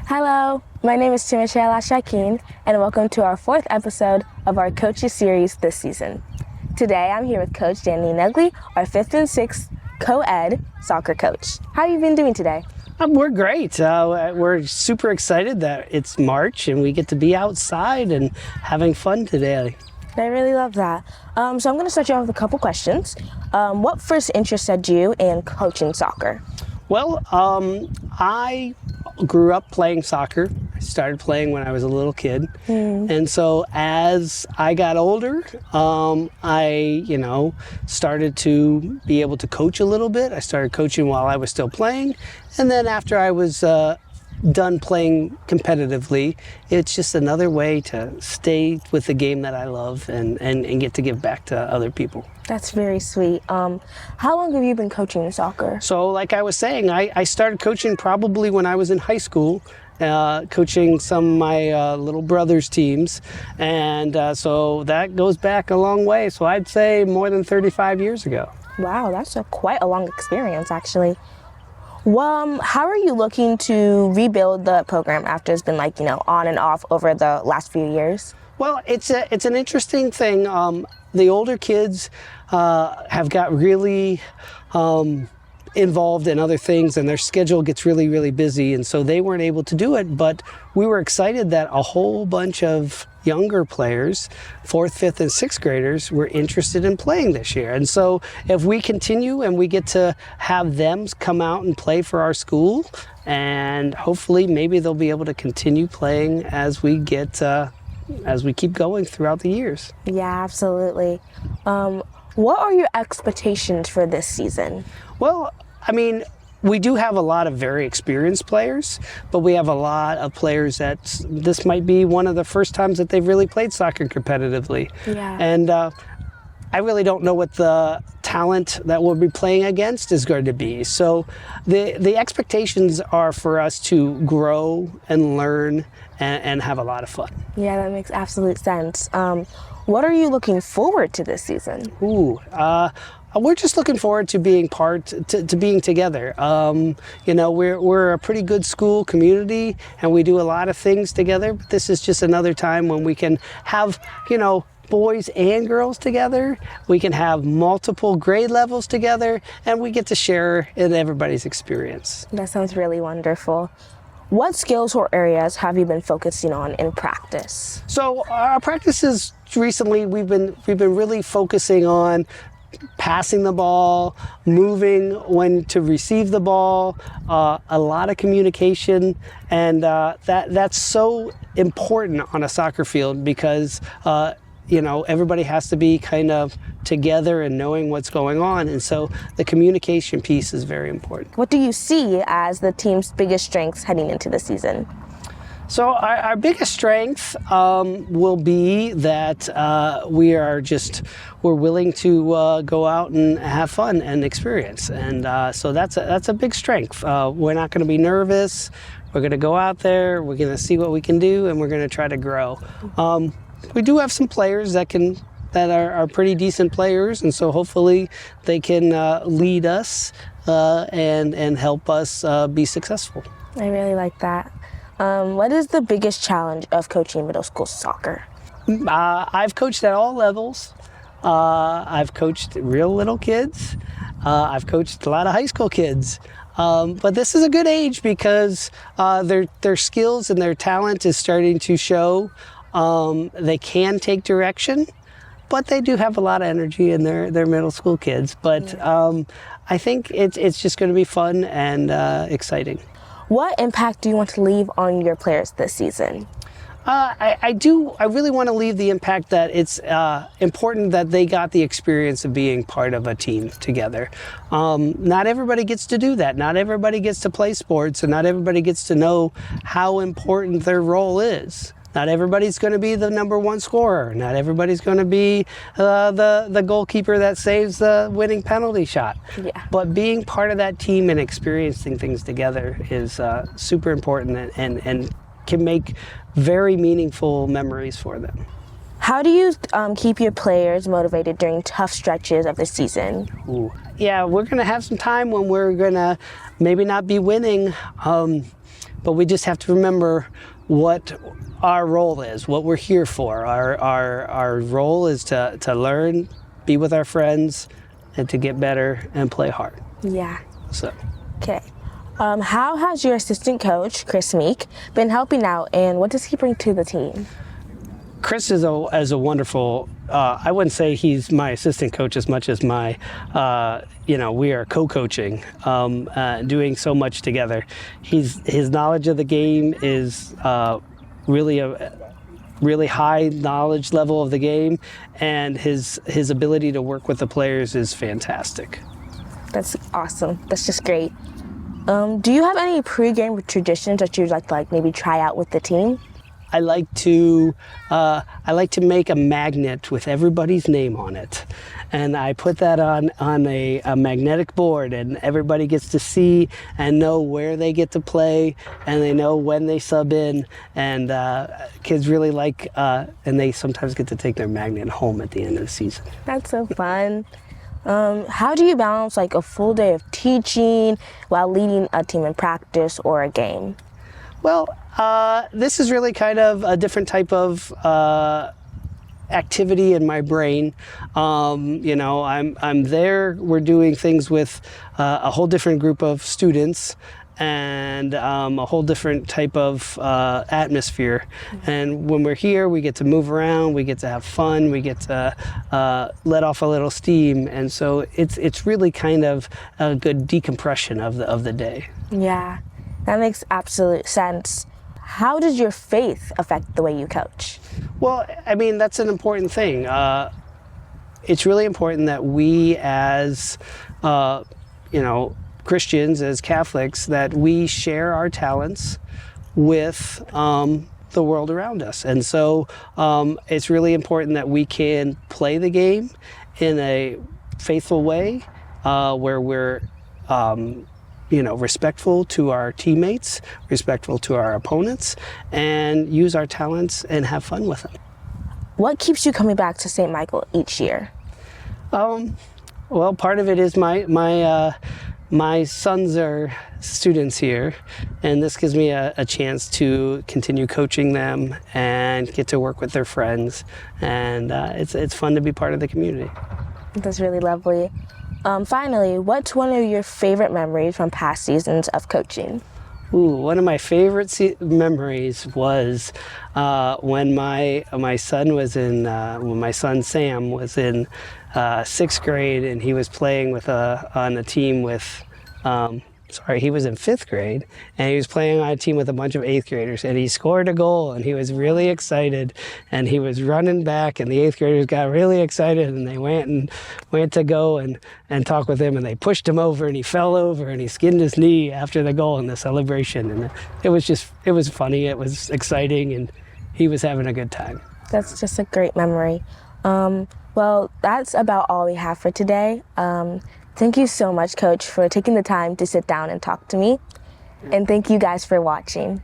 Hello, my name is Timoshela Shakin, and welcome to our fourth episode of our Coaches series this season. Today, I'm here with Coach Danny Naegeli, our 5th and 6th co-ed soccer coach. How have you been doing today? We're great. We're super excited that it's March and we get to be outside and having fun today. I really love that. So I'm going to start you off with a couple questions. What first interested you in coaching soccer? Well, I grew up playing soccer. I started playing when I was a little kid. And so as I got older, I, started to be able to coach a little bit. I started coaching while I was still playing. And then after I was done playing competitively, it's just another way to stay with the game that I love and get to give back to other people. That's very sweet. How long have you been coaching soccer? So like I was saying, I started coaching probably when I was in high school, coaching some of my little brother's teams. And so that goes back a long way. So I'd say more than 35 years ago. Wow, that's quite a long experience, actually. Well, how are you looking to rebuild the program after it's been on and off over the last few years? Well, it's an interesting thing. The older kids have got really involved in other things, and their schedule gets really, really busy, and so they weren't able to do it. But we were excited that a whole bunch of younger players, 4th, 5th, and 6th graders, were interested in playing this year. And so if we continue and we get to have them come out and play for our school, and hopefully maybe they'll be able to continue playing as we get as we keep going throughout the years. Yeah, absolutely. What are your expectations for this season? Well, I mean, we do have a lot of very experienced players, but we have a lot of players that this might be one of the first times that they've really played soccer competitively. Yeah. And I really don't know what the talent that we'll be playing against is going to be. So the expectations are for us to grow and learn and have a lot of fun. Yeah, that makes absolute sense. What are you looking forward to this season? We're just looking forward to being to being together. We're a pretty good school community, and we do a lot of things together. But this is just another time when we can have, boys and girls together. We can have multiple grade levels together, and we get to share in everybody's experience. That sounds really wonderful. What skills or areas have you been focusing on in practice? So our practices recently, we've been really focusing on passing the ball, moving when to receive the ball, a lot of communication, and that's so important on a soccer field because everybody has to be kind of together and knowing what's going on, and so the communication piece is very important. What do you see as the team's biggest strengths heading into the season? So our biggest strength will be that we're willing to go out and have fun and experience, and so that's a big strength. We're not going to be nervous. We're going to go out there. We're going to see what we can do, and we're going to try to grow. We do have some players that are pretty decent players, and so hopefully they can lead us and help us be successful. I really like that. What is the biggest challenge of coaching middle school soccer? I've coached at all levels. I've coached real little kids. I've coached a lot of high school kids. But this is a good age because their skills and their talent is starting to show. They can take direction, but they do have a lot of energy in their middle school kids. But I think it's just going to be fun and exciting. What impact do you want to leave on your players this season? I really want to leave the impact that it's important that they got the experience of being part of a team together. Not everybody gets to do that. Not everybody gets to play sports, and not everybody gets to know how important their role is. Not everybody's going to be the number one scorer. Not everybody's going to be the goalkeeper that saves the winning penalty shot. Yeah. But being part of that team and experiencing things together is super important and can make very meaningful memories for them. How do you keep your players motivated during tough stretches of the season? Yeah, we're going to have some time when we're going to maybe not be winning. but we just have to remember what our role is, what we're here for. Our role is to learn, be with our friends, and to get better and play hard. Yeah. So. Okay. How has your assistant coach, Chris Meek, been helping out, and what does he bring to the team? Chris is a wonderful, I wouldn't say he's my assistant coach as much as my, we are co-coaching, doing so much together. His knowledge of the game is really a really high knowledge level of the game, and his ability to work with the players is fantastic. That's awesome. That's just great. Do you have any pre-game traditions that you'd like to maybe try out with the team? I like to make a magnet with everybody's name on it, and I put that on a magnetic board, and everybody gets to see and know where they get to play, and they know when they sub in, and kids really like, and they sometimes get to take their magnet home at the end of the season. That's so fun. How do you balance a full day of teaching while leading a team in practice or a game? Well, this is really kind of a different type of activity in my brain. I'm there. We're doing things with a whole different group of students and a whole different type of atmosphere. And when we're here, we get to move around, we get to have fun, we get to let off a little steam, and so it's really kind of a good decompression of the day. Yeah, that makes absolute sense. How does your faith affect the way you coach? Well, I mean, that's an important thing. It's really important that we as Christians, as Catholics, that we share our talents with the world around us. And so it's really important that we can play the game in a faithful way where we're respectful to our teammates, respectful to our opponents, and use our talents and have fun with them. What keeps you coming back to St. Michael each year? Well, part of it is my sons are students here, and this gives me a chance to continue coaching them and get to work with their friends, and it's fun to be part of the community. That's really lovely. Finally, what's one of your favorite memories from past seasons of coaching? One of my favorite memories was when my son Sam was in 6th grade, and he was playing on a team with. He was in 5th grade, and he was playing on a team with a bunch of 8th graders, and he scored a goal, and he was really excited, and he was running back, and the 8th graders got really excited, and they went to go and talk with him, and they pushed him over, and he fell over, and he skinned his knee after the goal in the celebration, and it was funny, it was exciting, and he was having a good time. That's just a great memory. Well, that's about all we have for today. Thank you so much, Coach, for taking the time to sit down and talk to me. And thank you guys for watching.